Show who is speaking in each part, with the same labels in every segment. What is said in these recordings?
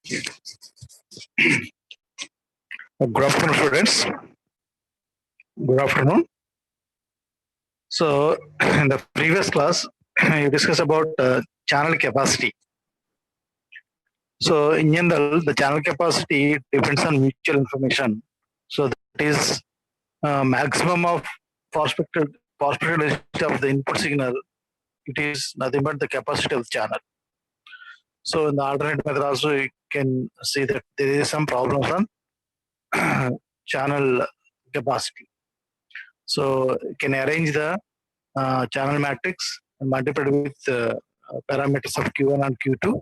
Speaker 1: Good afternoon, students. Good afternoon. So, in the previous class, you discussed about channel capacity. So, in general, the channel capacity depends on mutual information. So, that is maximum of prospective density of the input signal. It is nothing but the capacity of the channel. So, in the alternate method, also you can see that there is some problems on channel capacity. So, you can arrange the channel matrix and multiplied with parameters of Q1 and Q2.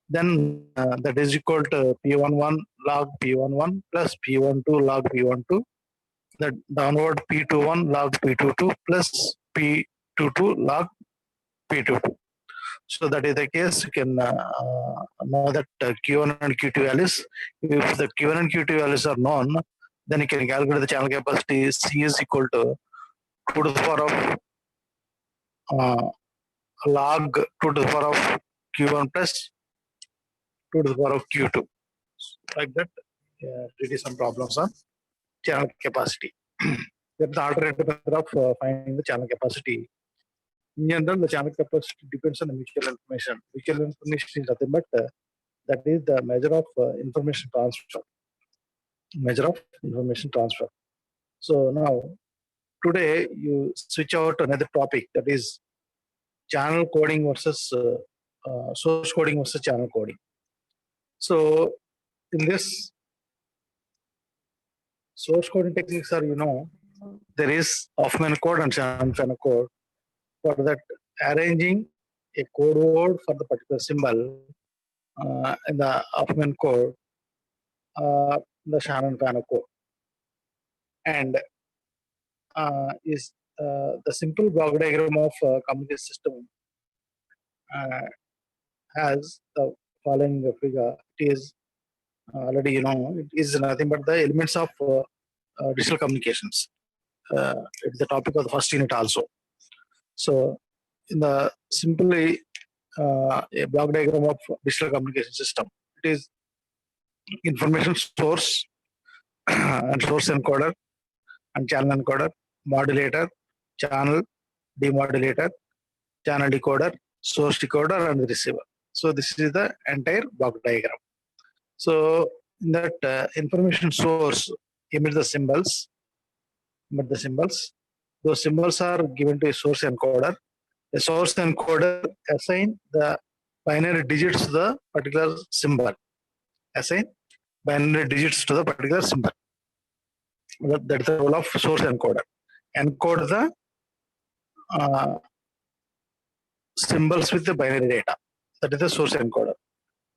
Speaker 1: Then that is equal to P11 log P11 plus P12 log P12. The downward P21 log P22 plus P22 log P22. So that is the case. You can know that Q1 and Q2 values. If the Q1 and Q2 values are known, then you can calculate the channel capacity. C is equal to 2 to the power of log 2 to the power of Q1 plus 2 to the power of Q2. Like that, it is some problems on channel capacity. That's the alternative method of finding the channel capacity. In general, the channel capacity depends on the mutual information. Mutual information is nothing but that is the measure of information transfer. Measure of information transfer. So now, today you switch out to another topic, that is channel coding versus source coding versus channel coding. So in this, source coding techniques are, there is Hoffman code and Shannon code. For that, arranging a code word for the particular symbol in the Hoffman code, the Shannon code, and is the simple block diagram of communication system has the following figure. It is already, it is nothing but the elements of digital communications. It's the topic of the first unit also. So, in the simply a block diagram of digital communication system, it is information source and source encoder and channel encoder, modulator, channel demodulator, channel decoder, source decoder, and the receiver. So this is the entire block diagram. So in that information source, emit the symbols. Those symbols are given to a source encoder. The source encoder assign the binary digits to the particular symbol. Assign binary digits to the particular symbol. That is the role of source encoder. Encode the symbols with the binary data. That is the source encoder.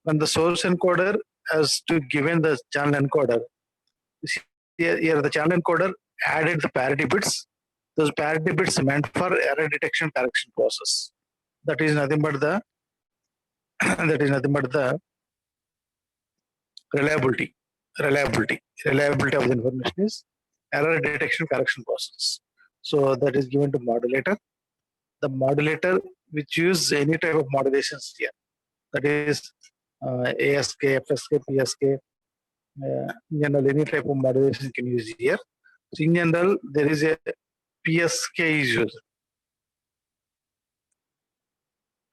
Speaker 1: When the source encoder has to given the channel encoder, here the channel encoder added the parity bits. Those parity bits meant for error detection correction process. That is nothing but the reliability of the information is error detection correction process. So that is given to modulator. The modulator which use any type of modulations here. That is ASK, FSK, PSK. In general, any type of modulation you can use here. So in general, there is a PSK is used.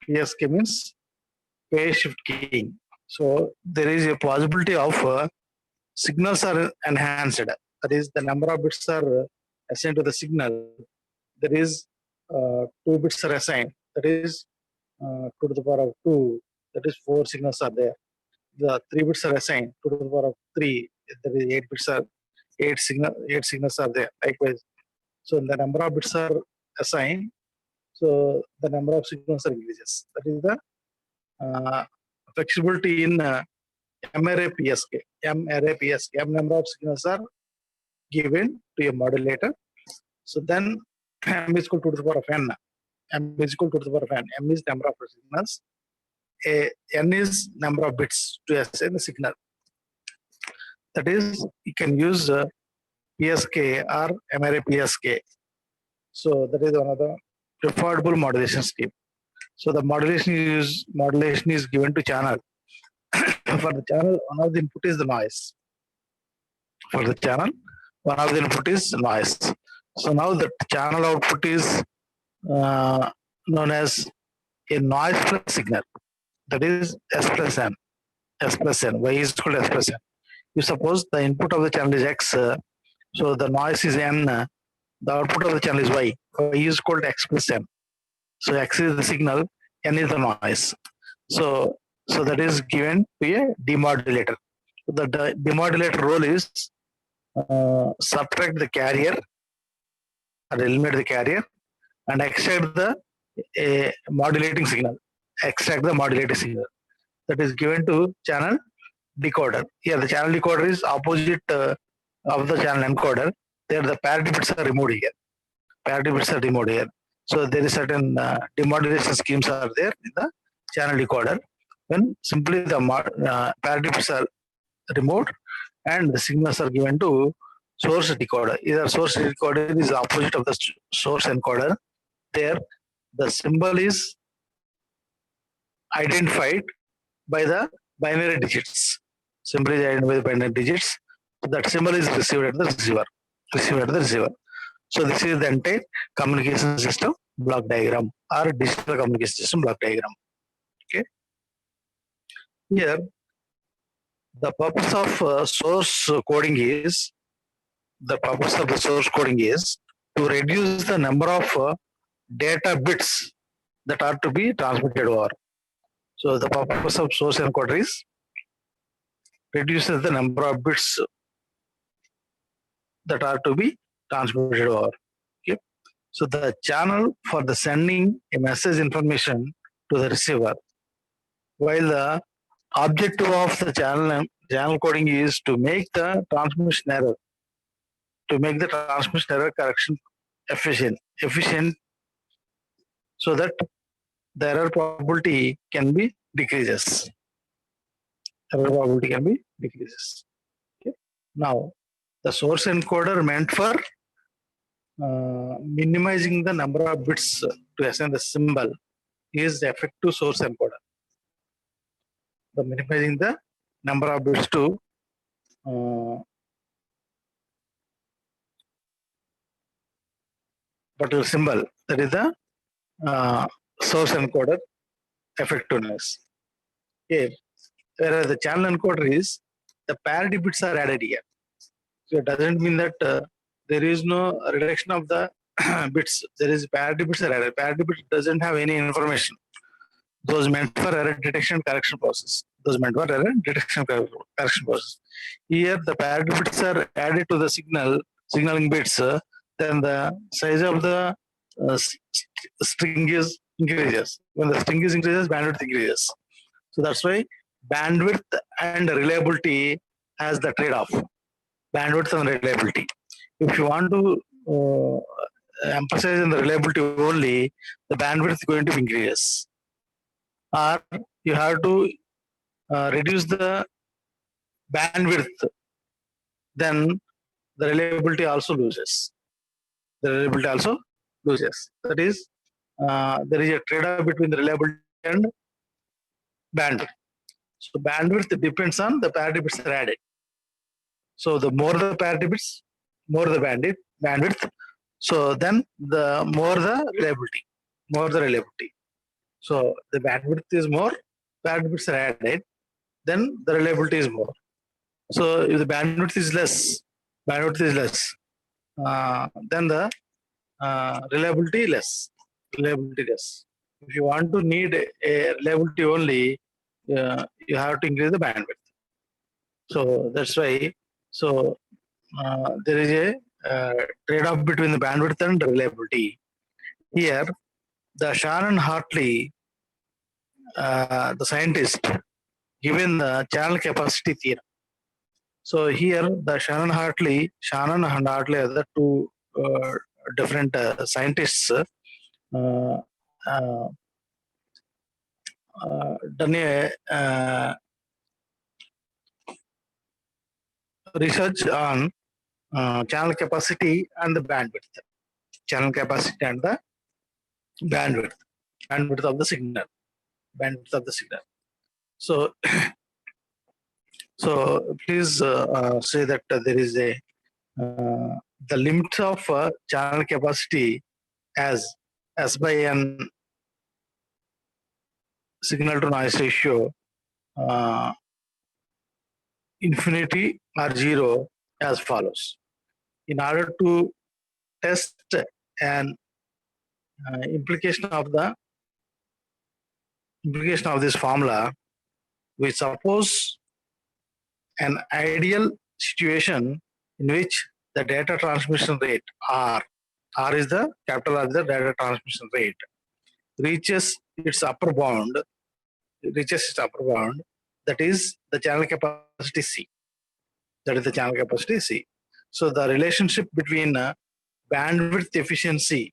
Speaker 1: PSK means phase shift keying. So there is a possibility of signals are enhanced. That is, the number of bits are assigned to the signal. There is 2 bits are assigned. That is 2 to the power of 2. That is 4 signals are there. The 3 bits are assigned 2 to the power of 3. There is 8 bits are 8 signals are there. Likewise, so the number of bits are assigned. So the number of signals are increases. That is the flexibility in M-array PSK. M-array PSK. M number of signals are given to a modulator. So then M is equal to the power of N. M is equal to the power of N. M is number of signals. N is number of bits to assign the signal. That is, you can use PSK or M-array PSK. So that is one of the preferable modulation scheme. So the modulation is given to channel for the channel, one of the input is the noise. For the channel, one of the input is noise. So now the channel output is known as a noise plus signal. That is S plus N. S plus N. Y is equal to S plus N. You suppose the input of the channel is X, so the noise is N, the output of the channel is Y. Y is equal to X plus N. So X is the signal, N is the noise. So that is given to a demodulator. The demodulator role is subtract the carrier or eliminate the carrier and extract the modulating signal. Extract the modulating signal that is given to channel decoder. Here the channel decoder is opposite of the channel encoder. There the parity bits are removed here. Parity bits are removed here. So there is certain demodulation schemes are there in the channel decoder. When simply the parity bits are removed and the signals are given to source decoder. Either source decoder is opposite of the source encoder. There the symbol is identified by the binary digits. Symbol is identified by the binary digits. So that symbol is received at the receiver. Received at the receiver. So this is the entire communication system block diagram or digital communication system block diagram. Okay. Here, the purpose of source coding is to reduce the number of data bits that are to be transmitted over. So the purpose of source encoder is reduces the number of bits that are to be transmitted over. Okay. So the channel for the sending a message information to the receiver, while the objective of the channel coding is to make the transmission error correction efficient, so that the error probability can be decreases. Okay. Now, the source encoder meant for minimizing the number of bits to assign the symbol is the effective source encoder. The minimizing the number of bits to particular symbol, that is the source encoder effectiveness. Okay. Whereas the channel encoder is the parity bits are added here. So it doesn't mean that there is no reduction of the bits. There is parity bits are added. Parity bit doesn't have any information. Those meant for error detection correction process. Here the parity bits are added to the signaling bits. Then the size of the string is increases. When the string is increases, bandwidth increases. So that's why bandwidth and reliability has the trade-off. Bandwidth and reliability. If you want to emphasize on the reliability only, the bandwidth is going to increase. Or you have to reduce the bandwidth, then the reliability also loses. That is, there is a trade-off between the reliability and bandwidth. So bandwidth depends on the parity bits are added. So the more the parity bits, more the bandwidth. So then the more the reliability. So the bandwidth is more, parity bits are added, then the reliability is more. So if the bandwidth is less, then the reliability less. If you want to need a reliability only, you have to increase the bandwidth. So that's why. So there is a trade-off between the bandwidth and reliability. Here, the Shannon Hartley, the scientist, given the channel capacity theorem. So here, the Shannon and Hartley are the two different scientists done a research on channel capacity and the bandwidth. Channel capacity and the bandwidth of the signal. So So please say that there is a the limit of channel capacity as by an signal to noise ratio infinity or zero as follows. In order to test an implication of this formula, we suppose an ideal situation in which the data transmission rate R is the capital R is the data transmission rate, reaches its upper bound, that is the channel capacity C. That is the channel capacity C. So the relationship between bandwidth efficiency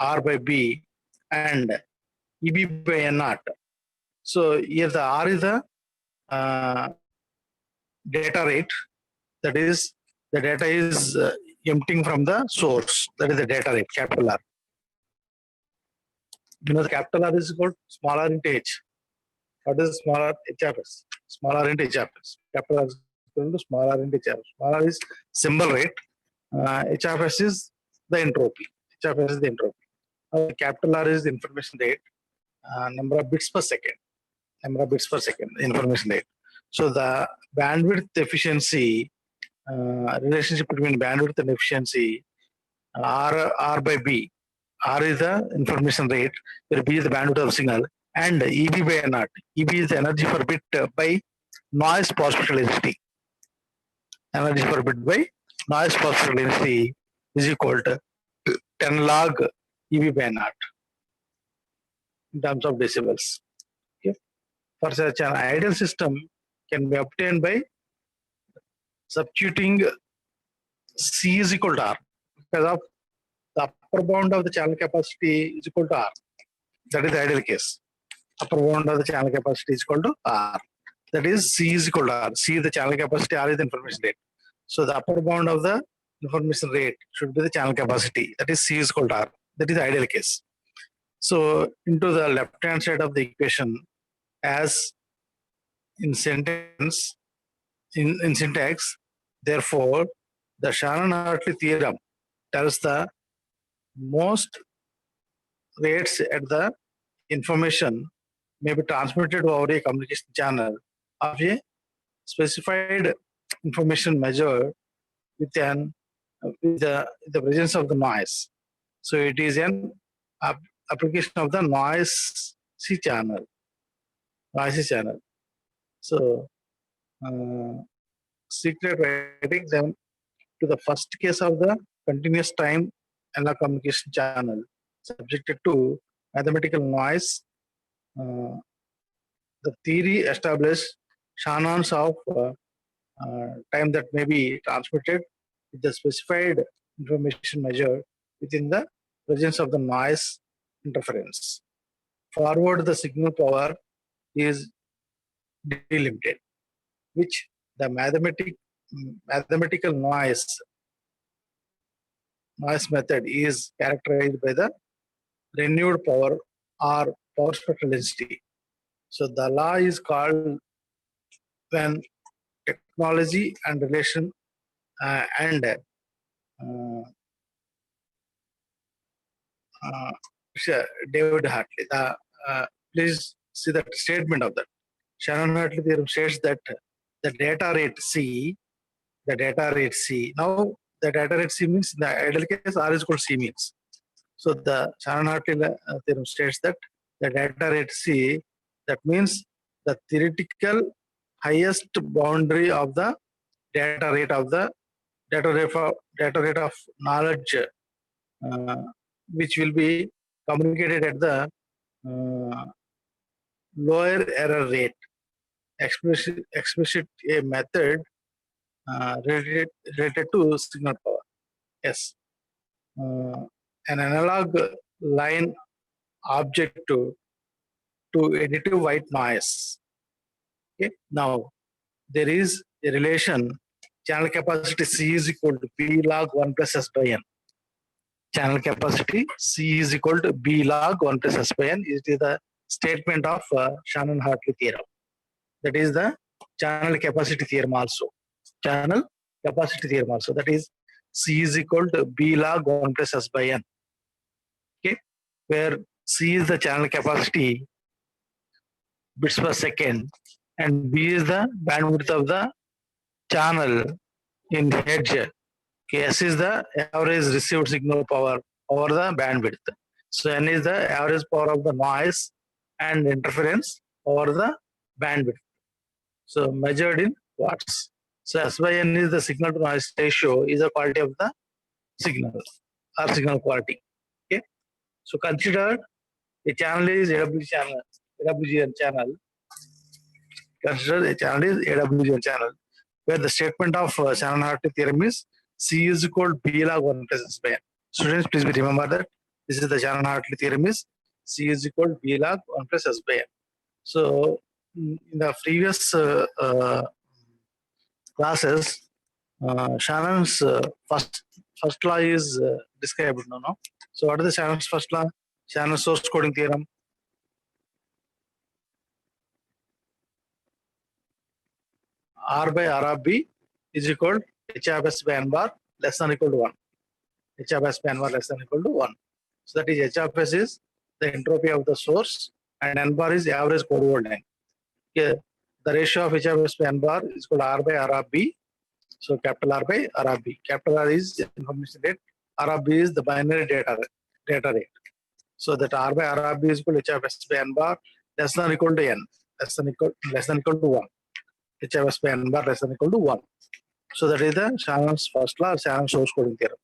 Speaker 1: R by B and EB by N naught. So here the R is the data rate, that is the data is emptying from the source, that is the data rate, capital R. You know the capital R is called small r into h. What is small r? HRS. Small r into HRS. Capital R is equal to small r into HRS. Small r is symbol rate. HRS is the entropy. HRS is the entropy. Capital R is the information rate. Number of bits per second. Information rate. So the bandwidth efficiency, relationship between bandwidth and efficiency, R by B. R is the information rate, where B is the bandwidth of signal, and EB by N naught. EB is the energy per bit by noise per-spectral density. Energy per bit by noise per-spectral density is equal to 10 log EB by N naught in terms of decibels. Okay. For such an ideal system can be obtained by substituting C is equal to R, because of the upper bound of the channel capacity is equal to R. That is the ideal case. Upper bound of the channel capacity is equal to R. That is C is equal to R. C is the channel capacity, R is the information rate. So the upper bound of the information rate should be the channel capacity. That is C is equal to R. That is the ideal case. So into the left hand side of the equation, as in sentence, in syntax, therefore the Shannon-Hartley theorem tells the most rates at the information may be transmitted over a communication channel of a specified information measured with the presence of the noise. So it is an application of the noisy channel. So secret writing them to the first case of the continuous time analog communication channel subjected to mathematical noise. The theory established Shannons of time that may be transmitted with the specified information measured within the presence of the noise interference. Forward, the signal power is delimited, which the mathematical noise method is characterized by the renewed power or power spectral density. So the law is called when technology and relation and David Hartley. Please see the statement of that. Shannon-Hartley theorem states that the data rate C. Now the data rate C means in the ideal case R is equal to C means. So the Shannon-Hartley theorem states that the data rate C, that means the theoretical highest boundary of the data rate of knowledge, which will be communicated at the lower error rate. Explicit a method related to signal power. Yes. An analog line object to additive white noise. Okay. Now there is a relation, channel capacity C is equal to B log 1 plus S by N. Channel capacity C is equal to B log 1 plus S by N. It is the statement of Shannon-Hartley theorem. That is the channel capacity theorem also. Channel capacity theorem also. That is C is equal to B log 1 plus S by N. Okay, where C is the channel capacity bits per second and B is the bandwidth of the channel in hertz. Okay, S is the average received signal power over the bandwidth. So N is the average power of the noise and interference over the bandwidth. So measured in watts. So S by N is the signal to noise ratio, is the quality of the signal or signal quality. Okay. So consider a channel is AWGN channel. Consider a channel is AWGN channel, where the statement of Shannon-Hartley theorem is C is equal to B log 1 plus S by N. Students, please remember that this is the Shannon-Hartley theorem is C is equal to B log 1 plus S by N. So in the previous classes, Shannon's first law is described. No? So what is the Shannon's first law? Shannon's source coding theorem. R by R of B is equal to H of S by N bar less than or equal to 1. H of S by N bar less than or equal to 1. So that is H of S is the entropy of the source and N bar is the average core volt length. Okay. The ratio of H of S by N bar is equal to R by R of B. So capital R by R of B. Capital R is information rate. R of B is the binary data rate. So that R by R of B is equal to H of S by N bar less than or equal to N. Less than equal to 1. H of S by N bar less than or equal to 1. So that is the Shannon's first law, Shannon's source coding theorem.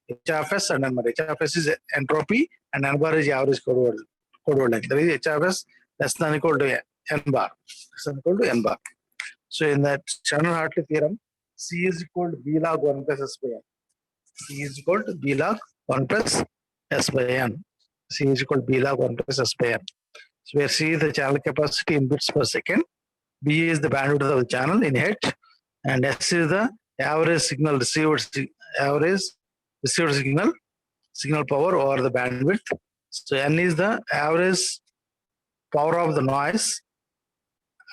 Speaker 1: H of S and N bar. H of S is entropy and N bar is average core volt length. That is H of S less than or equal to N bar. Less than or equal to N bar. So in that Shannon-Hartley theorem, C is equal to B log 1 plus S by N. C is equal to B log 1 plus S by N. C is equal to B log 1 plus S by N. So where C is the channel capacity in bits per second, B is the bandwidth of the channel in hertz, and S is the average signal received signal power over the bandwidth. So N is the average power of the noise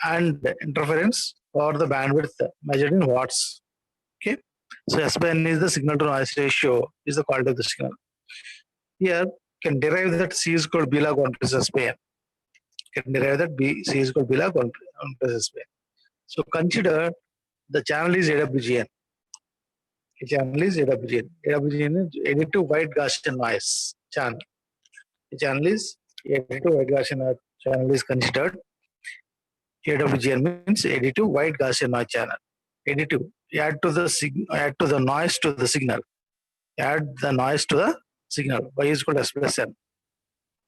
Speaker 1: and interference or the bandwidth measured in watts. Okay. So S by N is the signal to noise ratio, is the quality of the signal. Here can derive that C is equal to B log 1 plus S by N. Can derive that C is equal to B log 1 plus S by N. So consider the channel is AWGN. The channel is AWGN. AWGN is additive white Gaussian noise channel. The channel is additive white Gaussian channel is considered. AWGN means additive white Gaussian noise channel. Additive. Add to the noise to the signal. Add the noise to the signal. Y is equal to S plus N.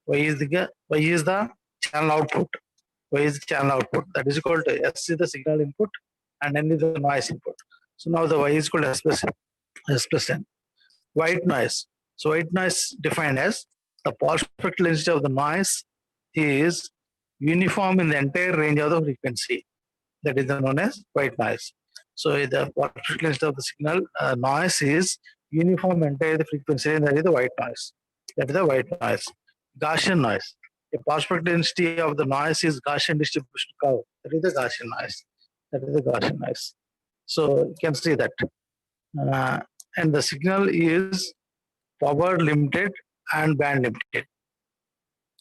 Speaker 1: Y is the channel output. Y is the channel output. That is equal to S is the signal input and N is the noise input. So now the Y is equal to S plus N. White noise. So white noise defined as the Paul spectral density of the noise is uniform in the entire range of the frequency. That is known as white noise. So the Paul spectral density of the signal noise is uniform entire the frequency, and that is the white noise. That is the white noise. Gaussian noise. The Paul spectral density of the noise is Gaussian distribution curve. That is the Gaussian noise. That is the Gaussian noise. So you can see that. And the signal is power limited and band limited.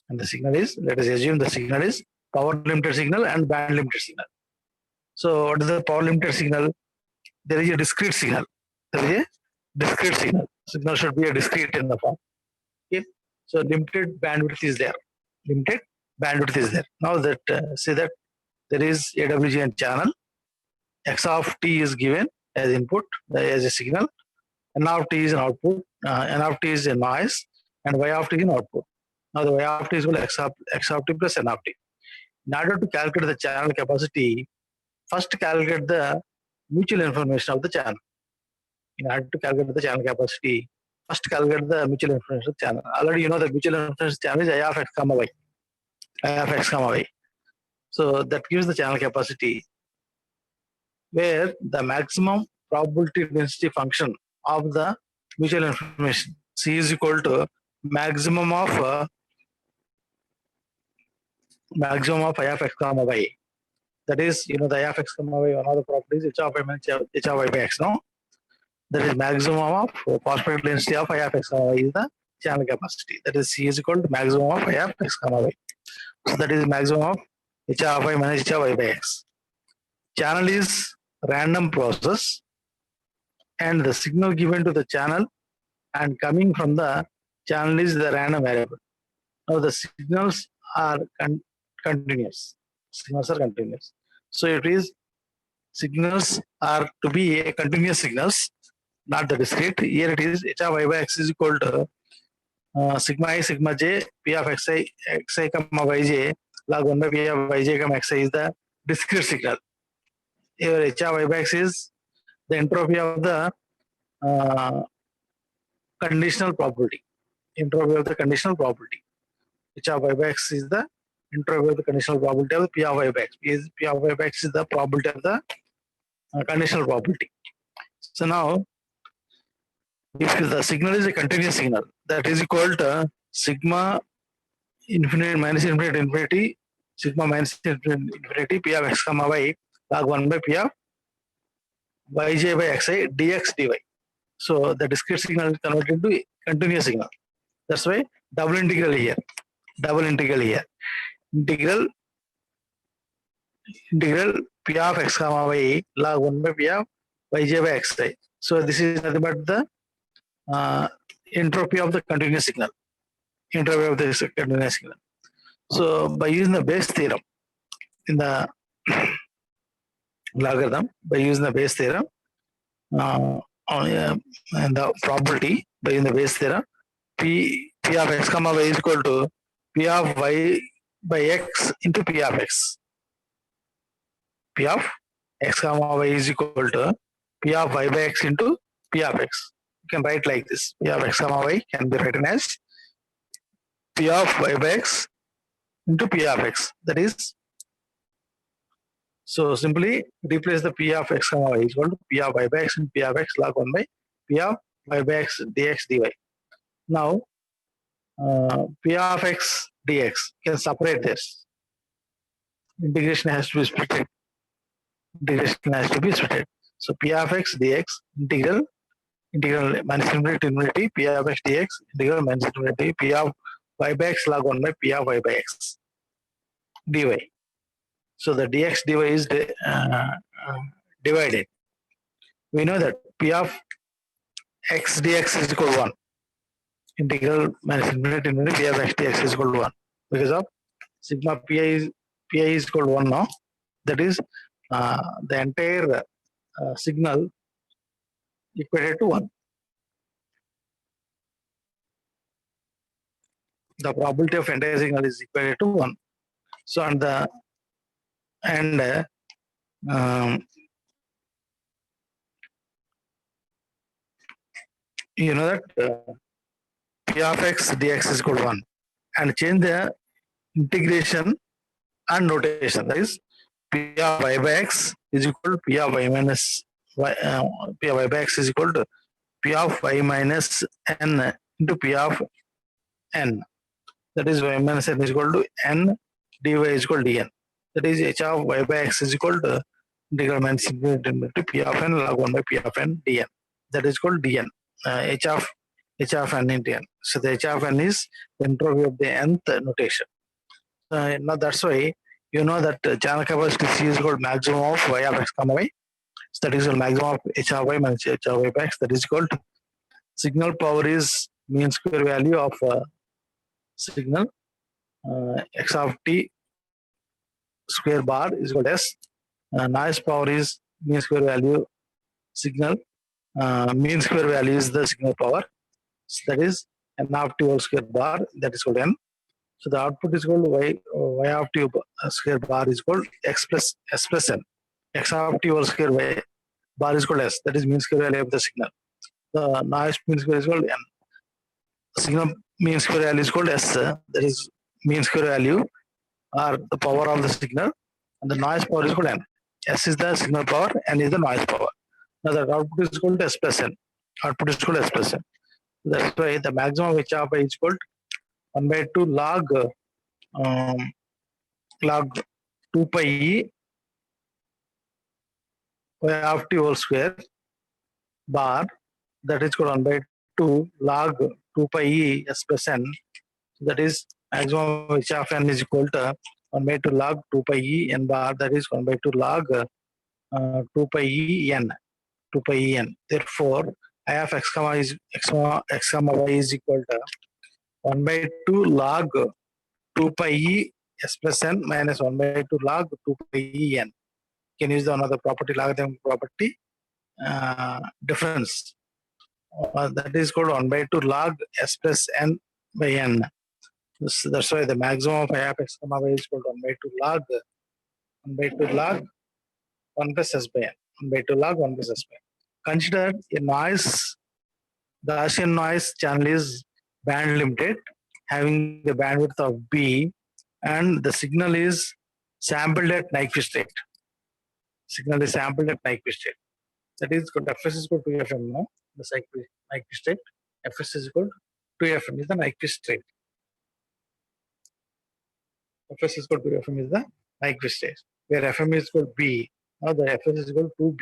Speaker 1: And the signal is, let us assume the signal is power limited signal and band limited signal. So what is the power limited signal? There is a discrete signal. There is a discrete signal. Signal should be a discrete in the form. Okay. So limited bandwidth is there. Limited bandwidth is there. Now that say that there is AWGN channel. X of t is given as input, as a signal. N of t is an output. N of t is a noise, and Y of t is an output. Now the Y of t is equal to X of t plus N of t. In order to calculate the channel capacity, first calculate the mutual information of the channel. In order to calculate the channel capacity, first calculate the mutual information of the channel. Already you know the mutual information channel is I of X comma Y. I of X comma Y. So that gives the channel capacity, where the maximum probability density function of the mutual information C is equal to maximum of I of X comma Y. That is, you know, the I of x comma y, one of the properties h of I minus h of y by x. No, that is maximum of prospective density of I of x comma y is the channel capacity. That is C is equal to maximum of I of x comma y. So that is maximum of h of I minus h of y by x. Channel is random process, and the signal given to the channel and coming from the channel is the random variable. Now the signals are continuous. Signals are continuous. So it is signals are to be a continuous signals, not the discrete. Here it is h of y by x is equal to sigma I sigma j p of xi comma yj log 1 by p of yj comma xi is the discrete signal. Here h of y by x is the entropy of the conditional probability. Entropy of the conditional probability. H of y by x is the entropy of the conditional probability of the p of y by x. P of y by x is the probability of the conditional probability. So now, if the signal is a continuous signal, that is equal to sigma infinity minus infinity infinity sigma minus infinity p of x comma y log 1 by p of yj by xi dx dy. So the discrete signal is converted to continuous signal. That's why double integral here. Double integral here. Integral p of x comma y log 1 by p of yj by xi. So this is nothing but the entropy of the continuous signal. Entropy of the continuous signal. So by using the Bayes theorem in the logarithm, by using the Bayes theorem and the probability by using the Bayes theorem, p of x comma y is equal to p of y by x into p of x. P of x comma y is equal to p of y by x into p of x. You can write like this. P of x comma y can be written as p of y by x into p of x. That is, so simply replace the p of x comma y is equal to p of y by x into p of x log 1 by p of y by x dx dy. Now, p of x dx can separate this. Integration has to be split. Integration has to be split. So p of x dx integral minus infinity to infinity p of x dx integral minus infinity p of y by x log 1 by p of y by x dy. So the dx dy is divided. We know that p of x dx is equal to 1. Integral minus infinity to infinity p of x dx is equal to 1 because of sigma pi is equal to 1 now. That is the entire signal equated to 1. The probability of entire signal is equated to 1. So you know that p of x dx is equal to 1, and change the integration and notation. That is, p of y by x is equal to p of y minus y, p of y by x is equal to p of y minus n into p of n. That is, y minus n is equal to n dy is equal to dn. That is, h of y by x is equal to integral minus infinity p of n log 1 by p of n dn. That is called dn. H of n into n. So the h of n is the entropy of the nth notation. Now that's why you know that channel capacity C is equal to maximum of y of x comma y. So that is the maximum of h of y minus h of y by x. That is equal to signal power is mean square value of signal x of t square bar is equal to s. Noise power is mean square value signal. Mean square value is the signal power. So that is n of t whole square bar, that is equal to n. So the output is equal to y of t square bar is equal to x plus s plus n. X of t whole square y bar is equal to s. That is mean square value of the signal. The noise mean square is equal to n. Signal mean square value is equal to s. That is mean square value or the power of the signal, and the noise power is equal to n. S is the signal power, n is the noise power. Now the output is equal to s plus n. Output is equal to s plus n. That's why the maximum h of y is equal to 1 by 2 log 2 pi e y of t whole square bar, that is called 1 by 2 log 2 pi e s plus n. So that is maximum of h of n is equal to 1 by 2 log 2 pi e n bar, that is 1 by 2 log 2 pi e n, 2 pi e n. Therefore, I of x comma x comma y is equal to 1 by 2 log 2 pi e s plus n minus 1 by 2 log 2 pi e n. You can use the another property, logarithm property, difference. That is called 1 by 2 log s plus n by n. That's why the maximum of I of x comma y is equal to 1 by 2 log 1 by 2 log 1 plus s by n. 1 by 2 log 1 plus s by n. Consider a noise, Gaussian noise channel is band limited, having the bandwidth of b, and the signal is sampled at Nyquist rate. Signal is sampled at Nyquist rate. That is called Fs is equal to 2fm. No, the Nyquist rate. Fs is equal to 2fm is the Nyquist rate. Fs is equal to 2fm is the Nyquist rate, where fm is equal to b. Now the Fs is equal to 2b.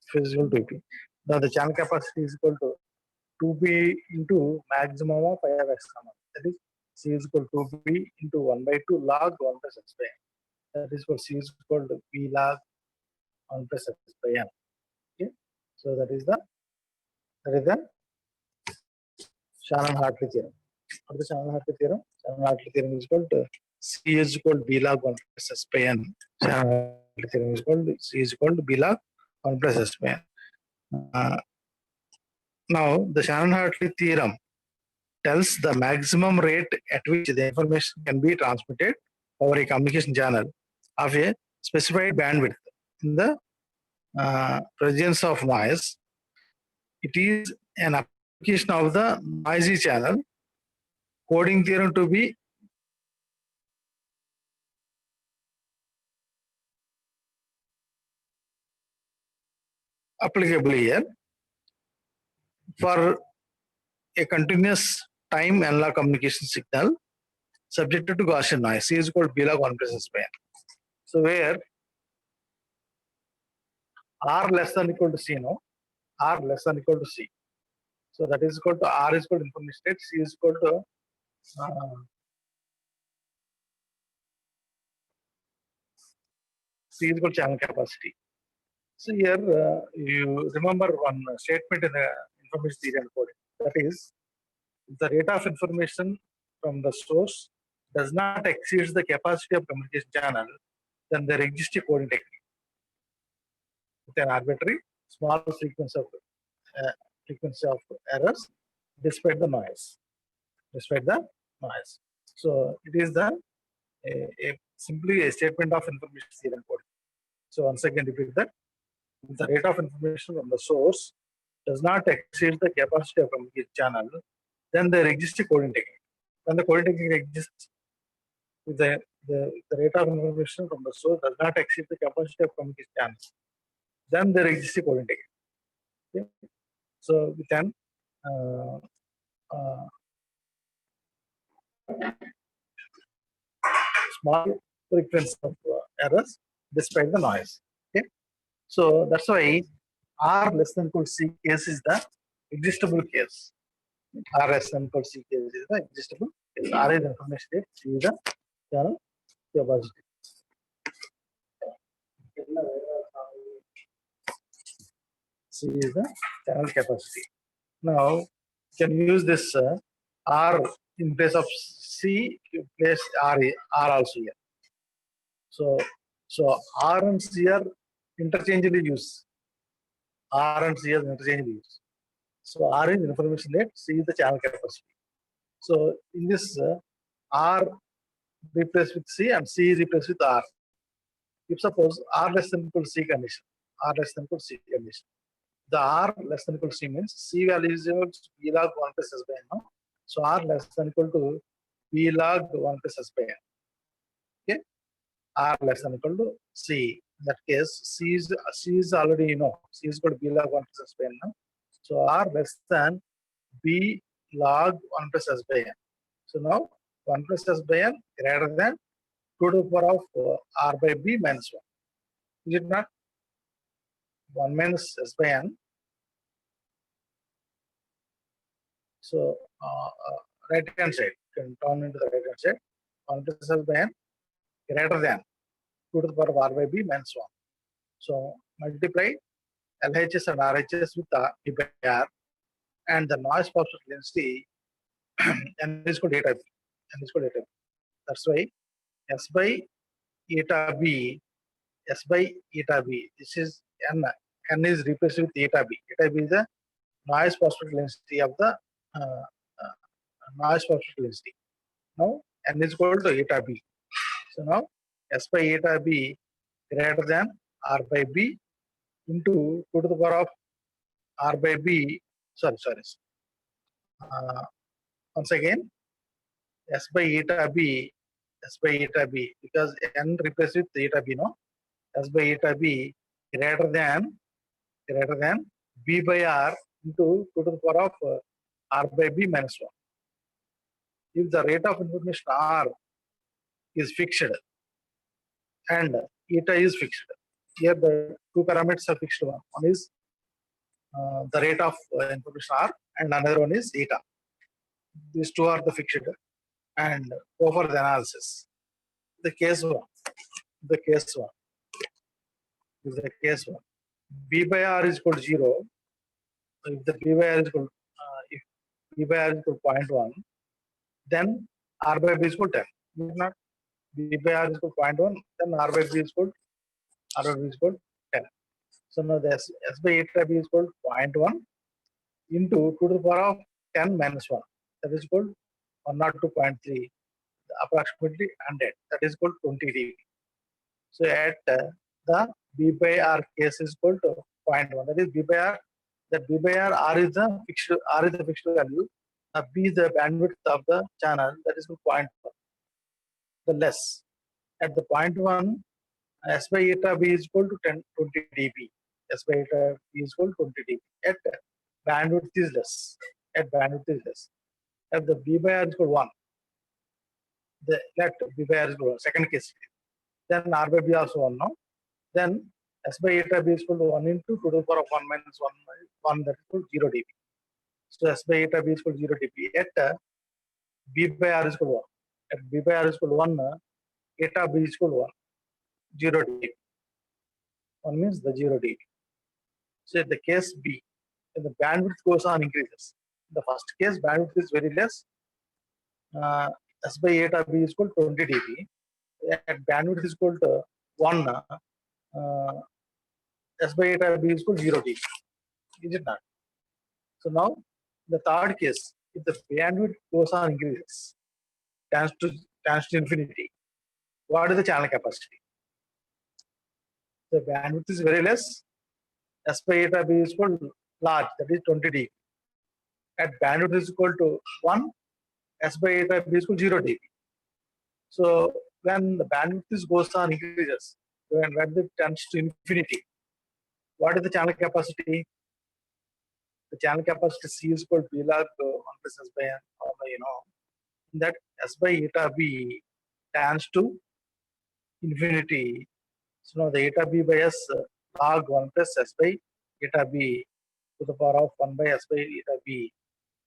Speaker 1: Fs is equal to 2b. Now the channel capacity is equal to 2b into maximum of I of x comma. That is c is equal to 2b into 1 by 2 log 1 plus x by n. That is what c is equal to b log 1 plus x by n. Okay, so that is the Shannon-Hartley theorem. What is the Shannon-Hartley theorem? Shannon-Hartley theorem is equal to c is equal to b log 1 plus s by n. Shannon-Hartley theorem is equal to c is equal to b log 1 plus s by n. Now the Shannon-Hartley theorem tells the maximum rate at which the information can be transmitted over a communication channel of a specified bandwidth in the presence of noise. It is an application of the noisy channel coding theorem to be applicable here for a continuous time analog communication signal subjected to Gaussian noise. C is equal to b log 1 plus s by n. So where r less than equal to c, no, r less than equal to c. So that is equal to r is equal to information state, c is equal to c is equal to channel capacity. So here you remember one statement in the information theory and coding. That is, if the rate of information from the source does not exceed the capacity of communication channel, then there exists a coding technique with an arbitrary small frequency of errors despite the noise. So it is the simply a statement of information theory and coding. So once again repeat that. If the rate of information from the source does not exceed the capacity of communication channel, then there exists a coding technique. When the coding technique exists, if the rate of information from the source does not exceed the capacity of communication channel, then there exists a coding technique. Okay? So we can small frequency of errors despite the noise. Okay, so that's why R less than equal to C case is the existable case. R less than equal to C case is the existable case. R is the information state, C is the channel capacity. C is the channel capacity. Now you can use this R in place of C, you place R also here. So R and C are interchangeably used. R and C are interchangeably used. So R is information rate, C is the channel capacity. So in this R replaced with C and C replaced with R. If suppose R less than equal to C condition, R less than equal to C condition. The R less than equal to C means C value is equal to B log 1 plus S by N. No? So R less than equal to B log 1 plus S by N. Okay. R less than equal to C. In that case, C is already, C is equal to B log 1 plus S by N. No? So R less than B log 1 plus S by N. So now 1 plus S by N greater than 2 to the power of R by B minus 1. Is it not? 1 means S by n. So right hand side can turn into the right hand side. 1 plus S by n greater than 2 to the power of r by b minus 1. So multiply LHS and RHS with B by R, and the noise phosphorus density n is equal to eta b. N is equal to eta b. That's why S by eta b, S by eta b. This is n. N is replaced with eta b. Eta b is the noise phosphorus density of the uh, uh, noise phosphorus density. Now n is equal to eta b. So now S by eta b greater than r by b into 2 to the power of r by b. Sorry. Once again, S by eta b, because n replaced with eta b, no? S by eta b greater than b by r into 2 to the power of r by b minus 1. If the rate of information r is fixed and eta is fixed, here the two parameters are fixed. One is the rate of information r, and another one is eta. These two are the fixed, and go for the analysis. The case one. B by r is equal to 0. If the B by r is equal, if B by r is equal to 0.1, then r by b is equal to 10. If not, B by r is equal to 0.1, then r by b is equal to 10. So now the S by eta b is equal to 0.1 into 2 to the power of 10 minus 1. That is equal to 102.3, approximately 100. That is equal to 20 dB. So at the B by R case is equal to 0.1. That is B by R. That B by R is the fixed value. B is the bandwidth of the channel. That is equal to 0.1. The less at the 0.1, S by eta b is equal to 20 dB. S by eta b is equal to 20 dB. At bandwidth is less. At the B by R is equal to 1. Let B by R is equal to 1. Second case. Then R by B also 1 now. Then S by eta b is equal to 1 into 2 to the power of 1 minus 1, that is equal to 0 dB. So S by eta b is equal to 0 dB. At B by R is equal to 1. At B by R is equal to 1, eta b is equal to 1. 0 dB. 1 means the 0 dB. So in the case B, the bandwidth goes on increases. In the first case, bandwidth is very less. S by eta b is equal to 20 dB. At bandwidth is equal to 1, S by eta b is equal to 0 dB. Is it not? So now the third case, if the bandwidth goes on increases, tends to infinity, what is the channel capacity? The bandwidth is very less. S by eta b is equal to large, that is 20 dB. At bandwidth is equal to 1, S by eta b is equal to 0 dB. So when the bandwidth goes on increases, when it tends to infinity, what is the channel capacity? The channel capacity C is equal to B log 1 plus S by n, that S by eta b tends to infinity. So now the eta b by S log 1 plus S by eta b to the power of 1 by S by eta b.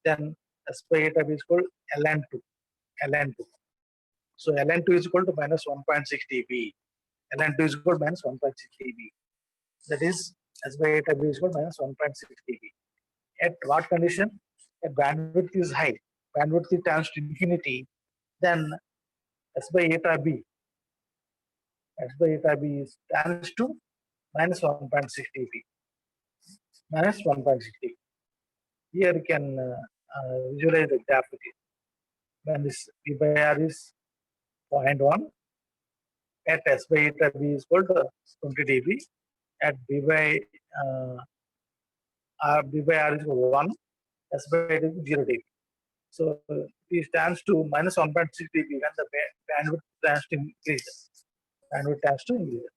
Speaker 1: Then S by eta b is equal to ln2. So ln2 is equal to minus 1.6 dB. ln2 is equal to minus 1.6 dB. That is S by eta b is equal to minus 1.6 dB. At what condition? If bandwidth is high, bandwidth tends to infinity, then S by eta b tends to minus 1.6 dB. Minus 1.6 dB. Here you can visualize the graph with it. When this B by R is 0.1, at S by eta b is equal to 20 dB. At B by R is equal to 1, S by eta is 0 dB. So it stands to minus 1.6 dB when the bandwidth tends to increase.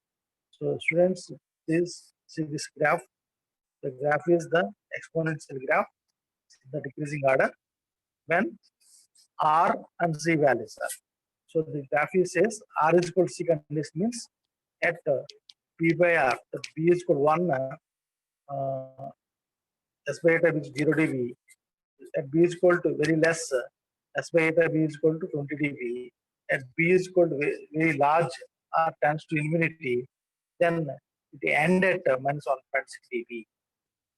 Speaker 1: So students, see this graph. The graph is the exponential graph, the decreasing order, when R and C values are. So the graph says R is equal to C condition means at B by R, the B is equal to 1, S by eta is 0 dB. At B is equal to very less, S by eta B is equal to 20 dB. At B is equal to very large or tends to infinity, then it end at minus 1.6 dB.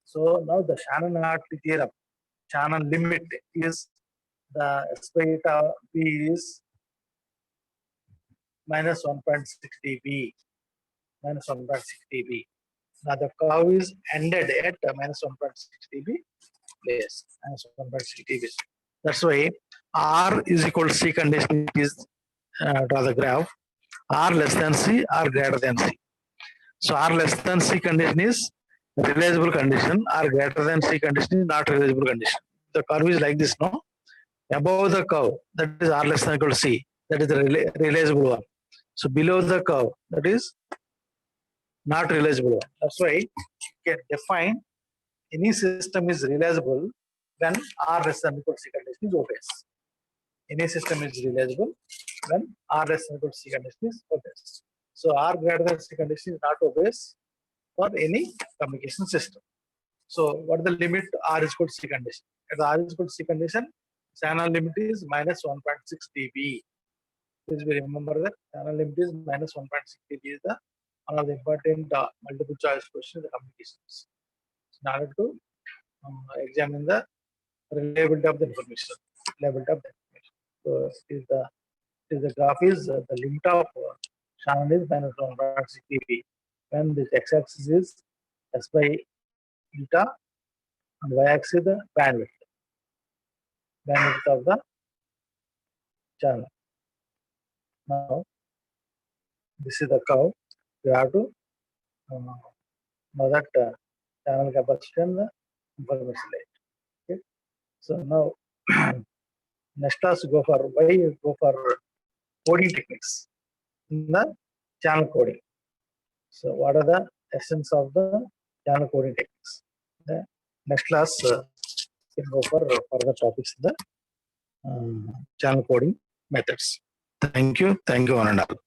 Speaker 1: So now the Shannon-Hartley theorem, Shannon limit is the S by eta B is minus 1.6 dB, minus 1.6 dB. Now the curve is ended at minus 1.6 dB place, minus 1.6 dB. That's why R is equal to C condition is draw the graph. R less than C, R greater than C. So R less than C condition is realizable condition, R greater than C condition is not realizable condition. The curve is like this, no? Above the curve, that is R less than equal to C, that is the realizable one. So below the curve, that is not realizable one. That's why you can define any system is realizable when R less than equal to C condition is obvious. Any system is realizable when R less than equal to C condition is obvious. So R greater than C condition is not obvious for any communication system. So what is the limit R is equal to C condition? At the R is equal to C condition, Shannon limit is minus 1.6 dB. Please remember that Shannon limit is minus 1.6 dB is the one of the important multiple choice questions in the communications. In order to examine the reliability of the information. Reliability of the information. So the graph is the limit of Shannon is minus 1.6 dB. When this x-axis is S by eta and y-axis is the bandwidth of the channel. Now, this is the curve. You have to know that channel capacity and the information rate. Okay. So now, next class go for coding techniques in the channel coding. So what are the essence of the channel coding techniques? The next class can go for further topics in the channel coding methods. Thank you, one and all.